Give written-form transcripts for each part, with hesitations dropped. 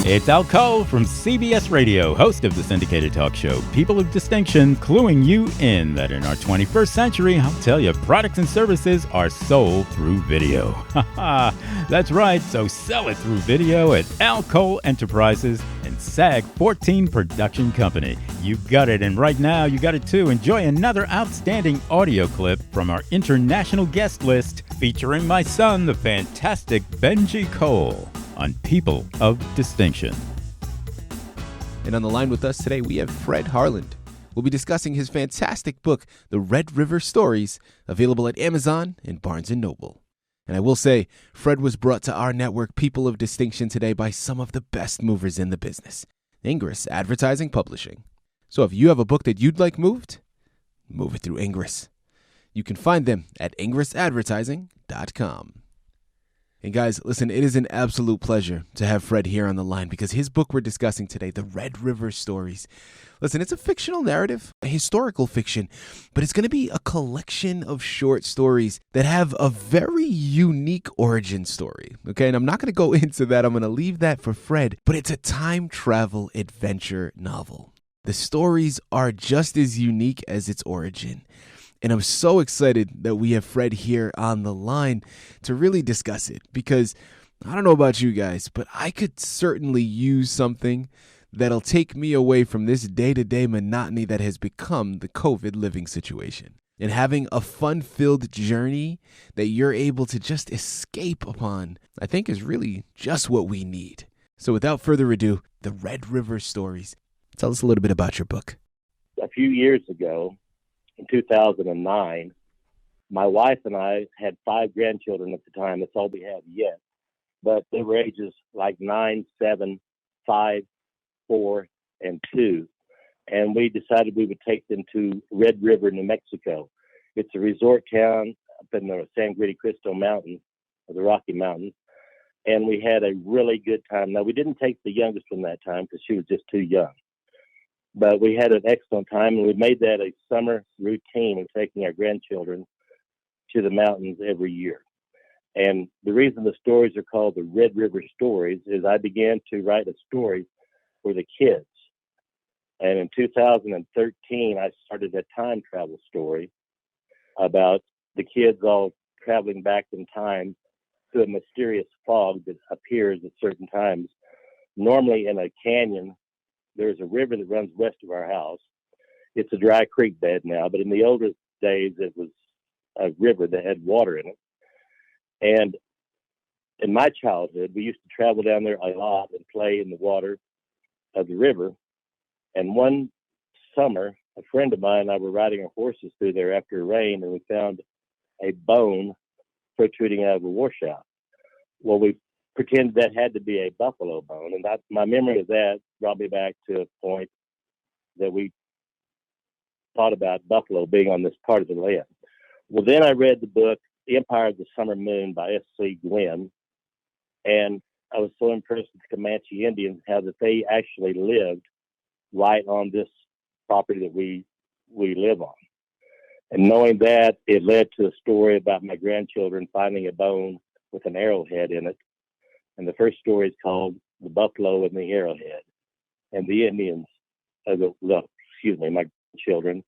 It's Al Cole from CBS Radio, host of the syndicated talk show People of Distinction, cluing you in that in our 21st century, I'll tell you, products and services are sold through video. That's right, so sell it through video at Al Cole Enterprises and SAG 14 Production Company. You got it, and right now you got it too. Enjoy another outstanding audio clip from our international guest list featuring my son, the fantastic Benji Cole, on People of Distinction. And on the line with us today, we have Fred Harland. We'll be discussing his fantastic book, The Red River Stories, available at Amazon and Barnes & Noble. And I will say, Fred was brought to our network, People of Distinction, today by some of the best movers in the business, Ingress Advertising Publishing. So if you have a book that you'd like moved, move it through Ingress. You can find them at ingressadvertising.com. And guys, listen, it is an absolute pleasure to have Fred here on the line because his book we're discussing today, The Red River Stories. Listen, it's a fictional narrative, a historical fiction, but it's going to be a collection of short stories that have a very unique origin story. Okay, and I'm not going to go into that. I'm going to leave that for Fred, but it's a time travel adventure novel. The stories are just as unique as its origin. And I'm so excited that we have Fred here on the line to really discuss it because I don't know about you guys, but I could certainly use something that'll take me away from this day-to-day monotony that has become the COVID living situation. And having a fun-filled journey that you're able to just escape upon, I think is really just what we need. So without further ado, The Red River Stories. Tell us a little bit about your book. A few years ago, in 2009, my wife and I had 5 grandchildren at the time. That's all we have yet. But they were ages like 9, 7, 5, 4, and 2. And we decided we would take them to Red River, New Mexico. It's a resort town up in the San Cristo Mountains, or the Rocky Mountains. And we had a really good time. Now, we didn't take the youngest one that time because she was just too young. But we had an excellent time, and we made that a summer routine of taking our grandchildren to the mountains every year. And the reason the stories are called the Red River Stories is I began to write a story for the kids. And in 2013, I started a time travel story about the kids all traveling back in time to a mysterious fog that appears at certain times, normally in a canyon. There's a river that runs west of our house. It's a dry creek bed now, but in the older days, it was a river that had water in it. And in my childhood, we used to travel down there a lot and play in the water of the river. And one summer, a friend of mine and I were riding our horses through there after a rain, and we found a bone protruding out of a washout. Well, we pretended that had to be a buffalo bone, and my memory of that brought me back to a point that we thought about buffalo being on this part of the land. Well, then I read the book The Empire of the Summer Moon by S.C. Gwynn, and I was so impressed with the Comanche Indians, how that they actually lived right on this property that we live on. And knowing that, it led to a story about my grandchildren finding a bone with an arrowhead in it. And the first story is called The Buffalo and the Arrowhead. And the Indians, my children,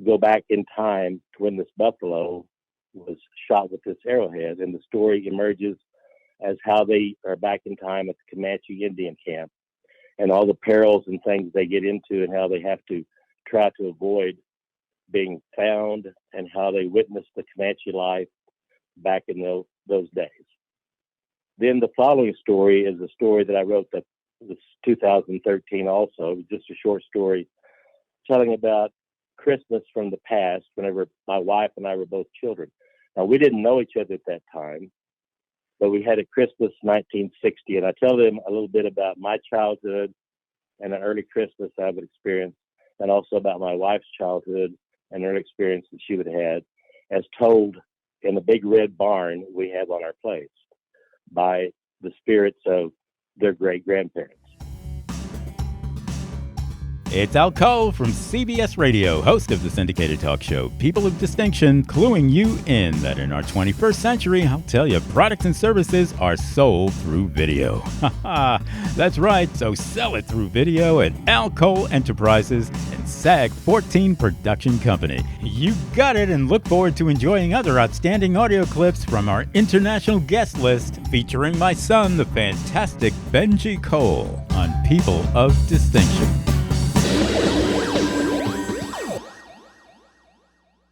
go back in time to when this buffalo was shot with this arrowhead. And the story emerges as how they are back in time at the Comanche Indian camp and all the perils and things they get into and how they have to try to avoid being found and how they witness the Comanche life back in those days. Then the following story is a story that I wrote that was 2013 also. It was just a short story telling about Christmas from the past whenever my wife and I were both children. Now, we didn't know each other at that time, but we had a Christmas 1960, and I tell them a little bit about my childhood and an early Christmas I would experience, and also about my wife's childhood and her experience that she would have had, as told in the big red barn we have on our place by the spirits of their great-grandparents. It's Al Cole from CBS Radio, host of the syndicated talk show People of Distinction, cluing you in that in our 21st century, I'll tell you, products and services are sold through video. That's right, so sell it through video at Al Cole Enterprises and SAG 14 Production Company. You got it, and look forward to enjoying other outstanding audio clips from our international guest list featuring my son, the fantastic Benji Cole, on People of Distinction.